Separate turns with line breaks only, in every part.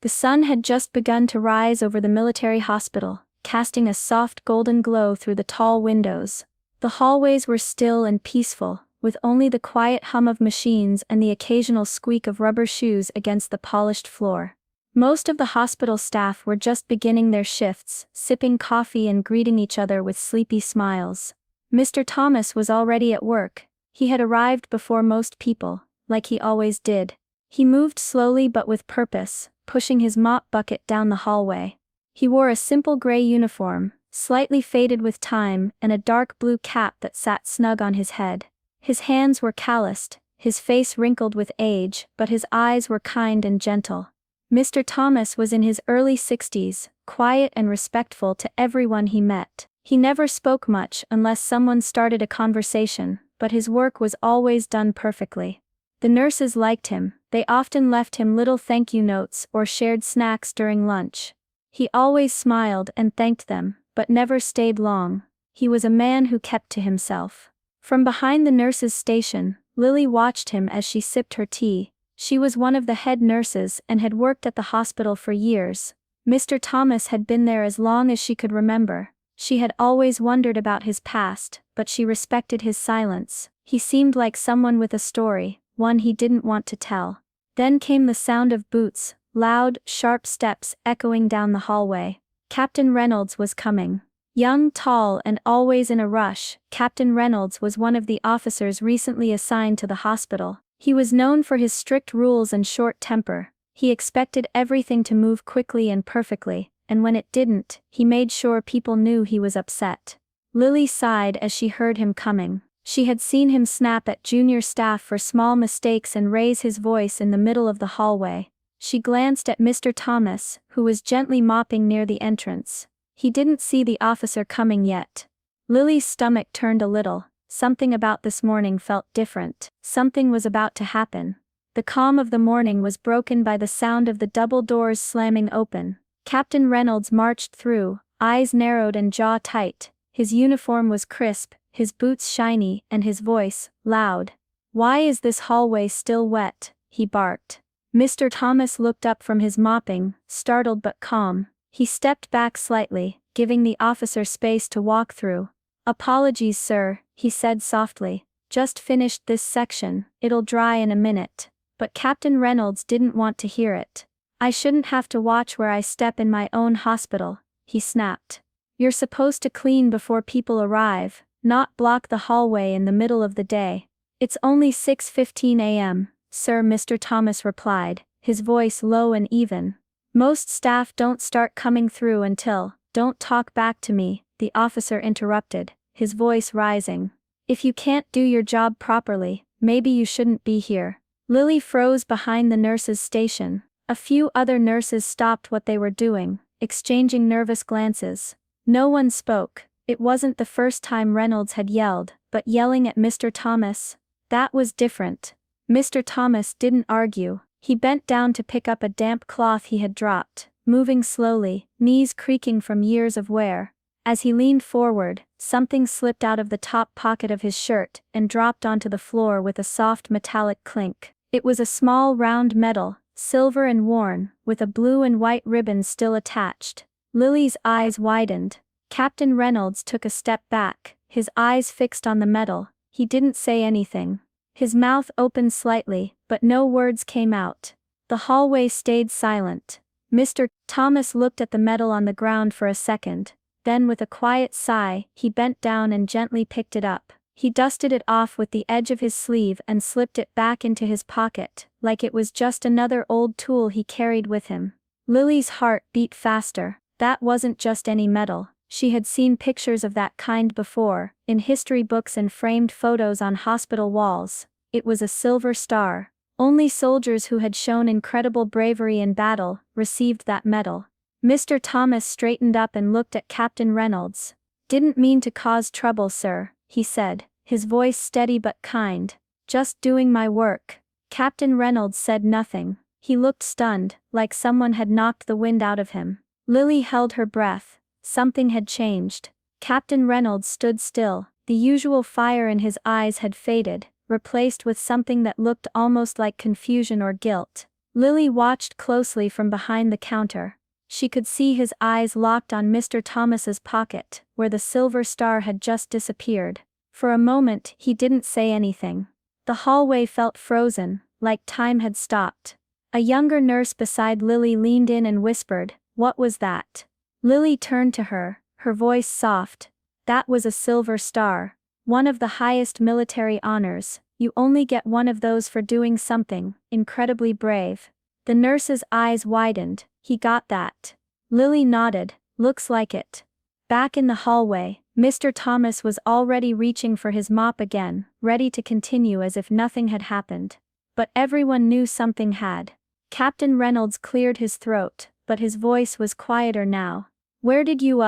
The sun had just begun to rise over the military hospital, casting a soft golden glow through the tall windows. The hallways were still and peaceful, with only the quiet hum of machines and the occasional squeak of rubber shoes against the polished floor. Most of the hospital staff were just beginning their shifts, sipping coffee and greeting each other with sleepy smiles. Mr. Thomas was already at work. He had arrived before most people, like he always did. He moved slowly but with purpose, pushing his mop bucket down the hallway. He wore a simple gray uniform, slightly faded with time, and a dark blue cap that sat snug on his head. His hands were calloused, his face wrinkled with age, but his eyes were kind and gentle. Mr. Thomas was in his early 60s, quiet and respectful to everyone he met. He never spoke much unless someone started a conversation, but his work was always done perfectly. The nurses liked him. They often left him little thank you notes or shared snacks during lunch. He always smiled and thanked them, but never stayed long. He was a man who kept to himself. From behind the nurses' station, Lily watched him as she sipped her tea. She was one of the head nurses and had worked at the hospital for years. Mr. Thomas had been there as long as she could remember. She had always wondered about his past, but she respected his silence. He seemed like someone with a story, one he didn't want to tell. Then came the sound of boots, loud, sharp steps echoing down the hallway. Captain Reynolds was coming. Young, tall, and always in a rush, Captain Reynolds was one of the officers recently assigned to the hospital. He was known for his strict rules and short temper. He expected everything to move quickly and perfectly, and when it didn't, he made sure people knew he was upset. Lily sighed as she heard him coming. She had seen him snap at junior staff for small mistakes and raise his voice in the middle of the hallway. She glanced at Mr. Thomas, who was gently mopping near the entrance. He didn't see the officer coming yet. Lily's stomach turned a little. Something about this morning felt different. Something was about to happen. The calm of the morning was broken by the sound of the double doors slamming open. Captain Reynolds marched through, eyes narrowed and jaw tight. His uniform was crisp, his boots shiny, and his voice loud. "Why is this hallway still wet?" he barked. Mr. Thomas looked up from his mopping, startled but calm. He stepped back slightly, giving the officer space to walk through. "Apologies, sir," he said softly. "Just finished this section, it'll dry in a minute." But Captain Reynolds didn't want to hear it. "I shouldn't have to watch where I step in my own hospital," he snapped. "You're supposed to clean before people arrive, not block the hallway in the middle of the day." "It's only 6:15 a.m., sir," Mr. Thomas replied, his voice low and even. "Most staff don't start coming through until—" "Don't talk back to me," the officer interrupted, his voice rising. "If you can't do your job properly, maybe you shouldn't be here." Lily froze behind the nurses' station. A few other nurses stopped what they were doing, exchanging nervous glances. No one spoke. It wasn't the first time Reynolds had yelled, but yelling at Mr. Thomas? That was different. Mr. Thomas didn't argue. He bent down to pick up a damp cloth he had dropped, moving slowly, knees creaking from years of wear. As he leaned forward, something slipped out of the top pocket of his shirt and dropped onto the floor with a soft metallic clink. It was a small round medal, silver and worn, with a blue and white ribbon still attached. Lily's eyes widened. Captain Reynolds took a step back, his eyes fixed on the medal. He didn't say anything. His mouth opened slightly, but no words came out. The hallway stayed silent. Mr. Thomas looked at the medal on the ground for a second. Then with a quiet sigh, he bent down and gently picked it up. He dusted it off with the edge of his sleeve and slipped it back into his pocket, like it was just another old tool he carried with him. Lily's heart beat faster. That wasn't just any medal. She had seen pictures of that kind before, in history books and framed photos on hospital walls. It was a silver star. Only soldiers who had shown incredible bravery in battle received that medal. Mr. Thomas straightened up and looked at Captain Reynolds. "Didn't mean to cause trouble, sir," he said, his voice steady but kind. "Just doing my work." Captain Reynolds said nothing. He looked stunned, like someone had knocked the wind out of him. Lily held her breath. Something had changed. Captain Reynolds stood still. The usual fire in his eyes had faded, replaced with something that looked almost like confusion or guilt. Lily watched closely from behind the counter. She could see his eyes locked on Mr. Thomas's pocket, where the silver star had just disappeared. For a moment he didn't say anything. The hallway felt frozen, like time had stopped. A younger nurse beside Lily leaned in and whispered, "What was that?" Lily turned to her, her voice soft. "That was a silver star. One of the highest military honors. You only get one of those for doing something incredibly brave." The nurse's eyes widened. "He got that?" Lily nodded. "Looks like it." Back in the hallway, Mr. Thomas was already reaching for his mop again, ready to continue as if nothing had happened. But everyone knew something had. Captain Reynolds cleared his throat, but his voice was quieter now. Where did you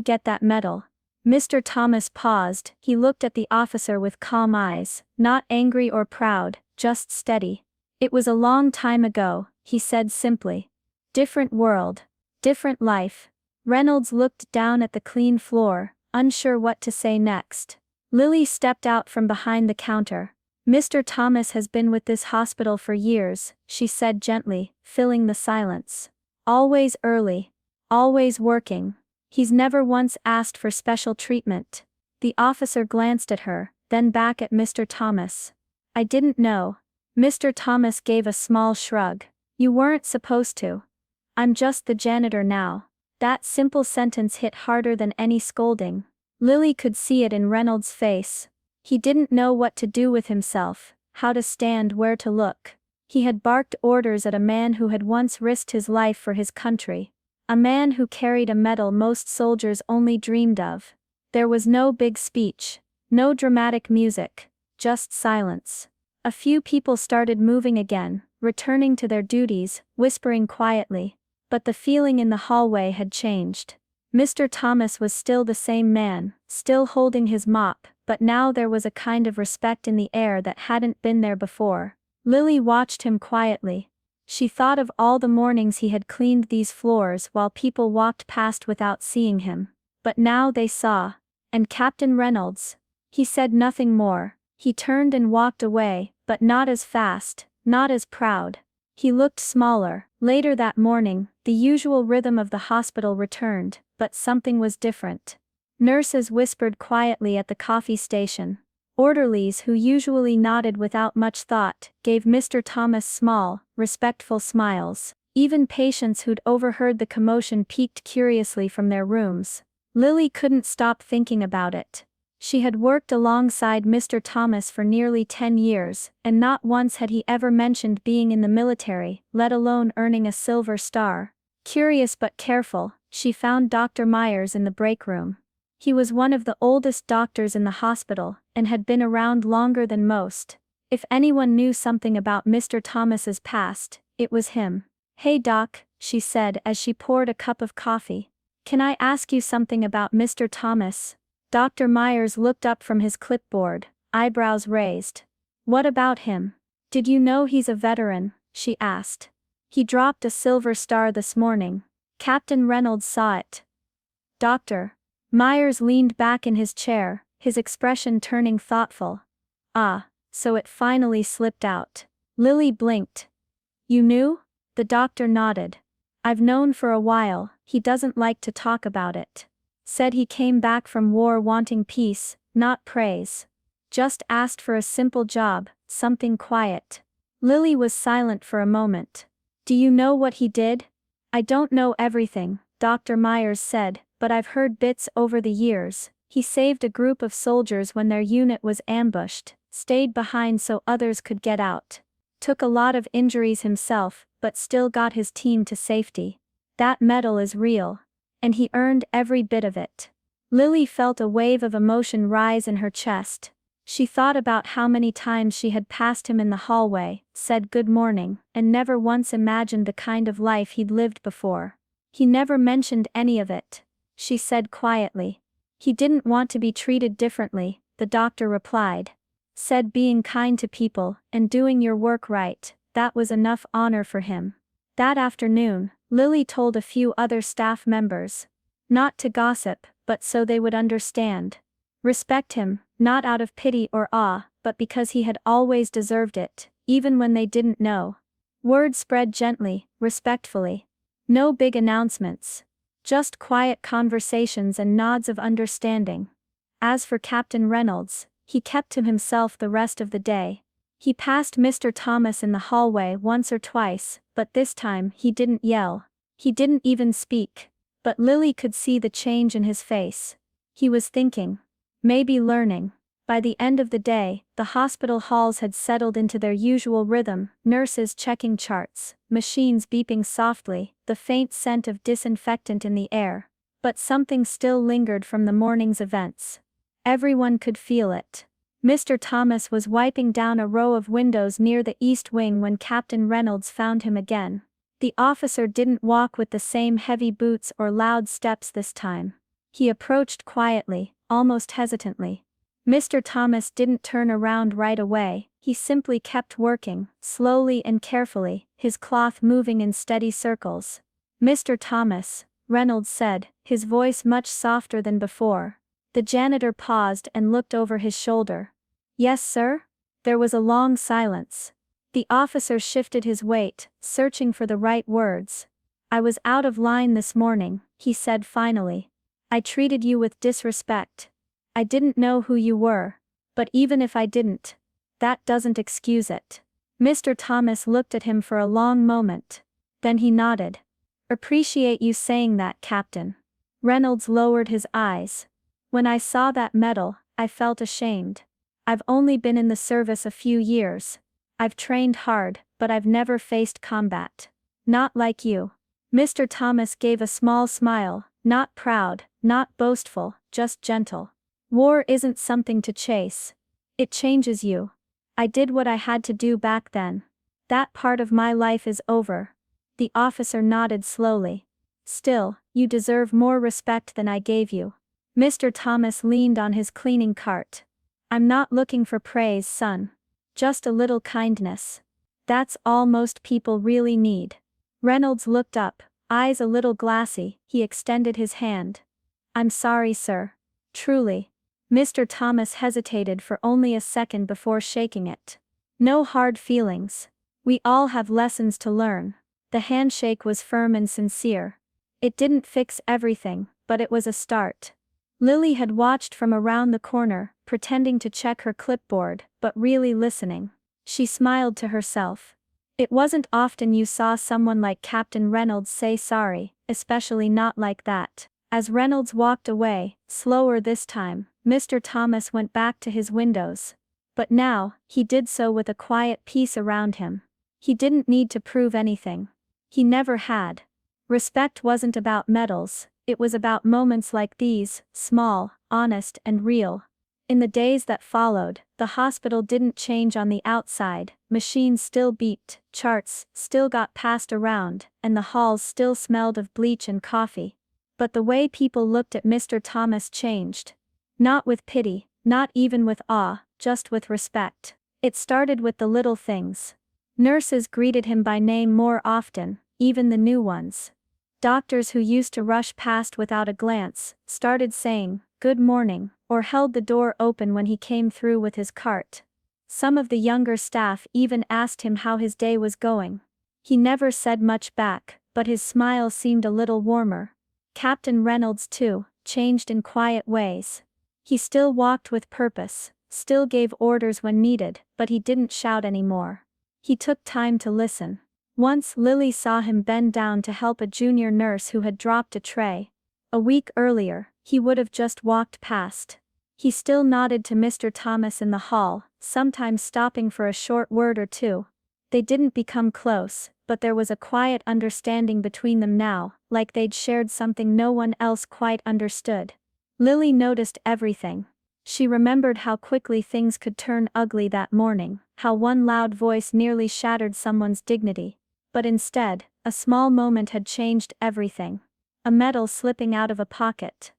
get that medal?" Mr. Thomas paused. He looked at the officer with calm eyes, not angry or proud, just steady. "It was a long time ago," he said simply. "Different world. Different life." Reynolds looked down at the clean floor, unsure what to say next. Lily stepped out from behind the counter. "Mr. Thomas has been with this hospital for years," she said gently, filling the silence. "Always early. Always working. He's never once asked for special treatment." The officer glanced at her, then back at Mr. Thomas. "I didn't know." Mr. Thomas gave a small shrug. "You weren't supposed to. I'm just the janitor now." That simple sentence hit harder than any scolding. Lily could see it in Reynolds' face. He didn't know what to do with himself, how to stand, where to look. He had barked orders at a man who had once risked his life for his country. A man who carried a medal most soldiers only dreamed of. There was no big speech, no dramatic music, just silence. A few people started moving again, returning to their duties, whispering quietly. But the feeling in the hallway had changed. Mr. Thomas was still the same man, still holding his mop, but now there was a kind of respect in the air that hadn't been there before. Lily watched him quietly. She thought of all the mornings he had cleaned these floors while people walked past without seeing him. But now they saw. And Captain Reynolds? He said nothing more. He turned and walked away, but not as fast, not as proud. He looked smaller. Later that morning, the usual rhythm of the hospital returned, but something was different. Nurses whispered quietly at the coffee station. Orderlies, who usually nodded without much thought, gave Mr. Thomas small, respectful smiles. Even patients who'd overheard the commotion peeked curiously from their rooms. Lily couldn't stop thinking about it. She had worked alongside Mr. Thomas for nearly 10 years, and not once had he ever mentioned being in the military, let alone earning a silver star. Curious but careful, she found Dr. Myers in the break room. He was one of the oldest doctors in the hospital, and had been around longer than most. If anyone knew something about Mr. Thomas's past, it was him. "Hey Doc," she said as she poured a cup of coffee. "Can I ask you something about Mr. Thomas?" Dr. Myers looked up from his clipboard, eyebrows raised. "What about him? Did you know he's a veteran?" she asked. "He dropped a silver star this morning. Captain Reynolds saw it." "Doctor?" Myers leaned back in his chair, his expression turning thoughtful. "Ah, so it finally slipped out." Lily blinked. "You knew?" The doctor nodded. "I've known for a while. He doesn't like to talk about it. Said he came back from war wanting peace, not praise. Just asked for a simple job, something quiet." Lily was silent for a moment. "Do you know what he did?" "I don't know everything," Dr. Myers said, "but I've heard bits over the years. He saved a group of soldiers when their unit was ambushed, stayed behind so others could get out. Took a lot of injuries himself, but still got his team to safety. That medal is real. And he earned every bit of it." Lily felt a wave of emotion rise in her chest. She thought about how many times she had passed him in the hallway, said good morning, and never once imagined the kind of life he'd lived before. "He never mentioned any of it," she said quietly. "He didn't want to be treated differently," the doctor replied. "Said being kind to people, and doing your work right, that was enough honor for him." That afternoon, Lily told a few other staff members. Not to gossip, but so they would understand. Respect him, not out of pity or awe, but because he had always deserved it, even when they didn't know. Word spread gently, respectfully. No big announcements. Just quiet conversations and nods of understanding. As for Captain Reynolds, he kept to himself the rest of the day. He passed Mr. Thomas in the hallway once or twice, but this time he didn't yell. He didn't even speak. But Lily could see the change in his face. He was thinking. Maybe learning. By the end of the day, the hospital halls had settled into their usual rhythm, nurses checking charts, machines beeping softly, the faint scent of disinfectant in the air. But something still lingered from the morning's events. Everyone could feel it. Mr. Thomas was wiping down a row of windows near the east wing when Captain Reynolds found him again. The officer didn't walk with the same heavy boots or loud steps this time. He approached quietly, almost hesitantly. Mr. Thomas didn't turn around right away, he simply kept working, slowly and carefully, his cloth moving in steady circles. "Mr. Thomas," Reynolds said, his voice much softer than before. The janitor paused and looked over his shoulder. "Yes, sir?" There was a long silence. The officer shifted his weight, searching for the right words. "I was out of line this morning," he said finally. "I treated you with disrespect. I didn't know who you were. But even if I didn't, that doesn't excuse it." Mr. Thomas looked at him for a long moment. Then he nodded. "Appreciate you saying that, Captain." Reynolds lowered his eyes. "When I saw that medal, I felt ashamed. I've only been in the service a few years. I've trained hard, but I've never faced combat. Not like you." Mr. Thomas gave a small smile, not proud, not boastful, just gentle. "War isn't something to chase. It changes you. I did what I had to do back then. That part of my life is over." The officer nodded slowly. "Still, you deserve more respect than I gave you." Mr. Thomas leaned on his cleaning cart. "I'm not looking for praise, son. Just a little kindness. That's all most people really need." Reynolds looked up, eyes a little glassy, he extended his hand. "I'm sorry, sir. Truly." Mr. Thomas hesitated for only a second before shaking it. "No hard feelings. We all have lessons to learn." The handshake was firm and sincere. It didn't fix everything, but it was a start. Lily had watched from around the corner, pretending to check her clipboard, but really listening. She smiled to herself. It wasn't often you saw someone like Captain Reynolds say sorry, especially not like that. As Reynolds walked away, slower this time, Mr. Thomas went back to his windows. But now, he did so with a quiet peace around him. He didn't need to prove anything. He never had. Respect wasn't about medals, it was about moments like these, small, honest and real. In the days that followed, the hospital didn't change on the outside, machines still beeped, charts still got passed around, and the halls still smelled of bleach and coffee. But the way people looked at Mr. Thomas changed. Not with pity, not even with awe, just with respect. It started with the little things. Nurses greeted him by name more often, even the new ones. Doctors who used to rush past without a glance, started saying, "Good morning," or held the door open when he came through with his cart. Some of the younger staff even asked him how his day was going. He never said much back, but his smile seemed a little warmer. Captain Reynolds, too, changed in quiet ways. He still walked with purpose, still gave orders when needed, but he didn't shout anymore. He took time to listen. Once Lily saw him bend down to help a junior nurse who had dropped a tray. A week earlier, he would have just walked past. He still nodded to Mr. Thomas in the hall, sometimes stopping for a short word or two. They didn't become close, but there was a quiet understanding between them now, like they'd shared something no one else quite understood. Lily noticed everything. She remembered how quickly things could turn ugly that morning, how one loud voice nearly shattered someone's dignity. But instead, a small moment had changed everything. A medal slipping out of a pocket.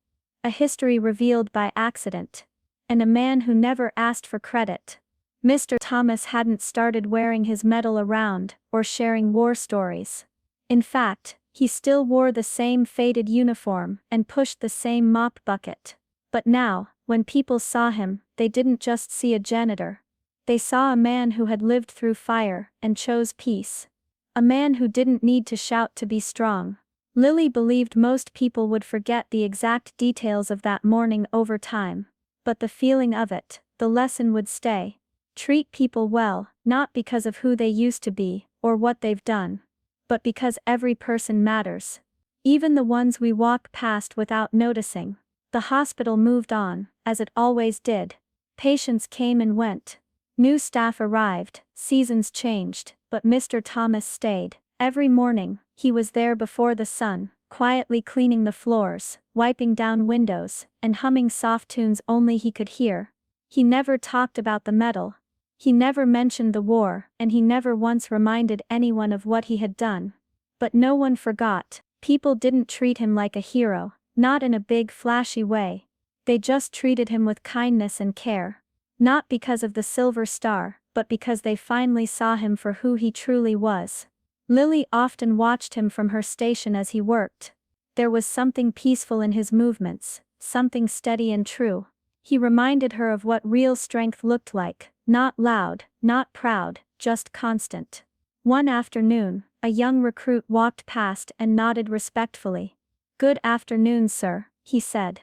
A history revealed by accident. And a man who never asked for credit. Mr. Thomas hadn't started wearing his medal around, or sharing war stories. In fact, he still wore the same faded uniform and pushed the same mop bucket. But now, when people saw him, they didn't just see a janitor. They saw a man who had lived through fire and chose peace. A man who didn't need to shout to be strong. Lily believed most people would forget the exact details of that morning over time. But the feeling of it, the lesson would stay. Treat people well, not because of who they used to be, or what they've done, but because every person matters. Even the ones we walk past without noticing. The hospital moved on, as it always did. Patients came and went. New staff arrived, seasons changed, but Mr. Thomas stayed. Every morning, he was there before the sun, quietly cleaning the floors, wiping down windows, and humming soft tunes only he could hear. He never talked about the medal. He never mentioned the war, and he never once reminded anyone of what he had done. But no one forgot. People didn't treat him like a hero, not in a big flashy way. They just treated him with kindness and care. Not because of the silver star, but because they finally saw him for who he truly was. Lily often watched him from her station as he worked. There was something peaceful in his movements, something steady and true. He reminded her of what real strength looked like, not loud, not proud, just constant. One afternoon, a young recruit walked past and nodded respectfully. "Good afternoon, sir," he said.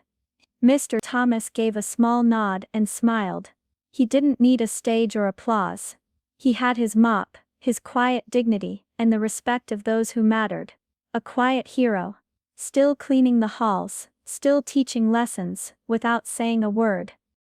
Mr. Thomas gave a small nod and smiled. He didn't need a stage or applause. He had his mop, his quiet dignity, and the respect of those who mattered. A quiet hero. Still cleaning the halls, still teaching lessons, without saying a word.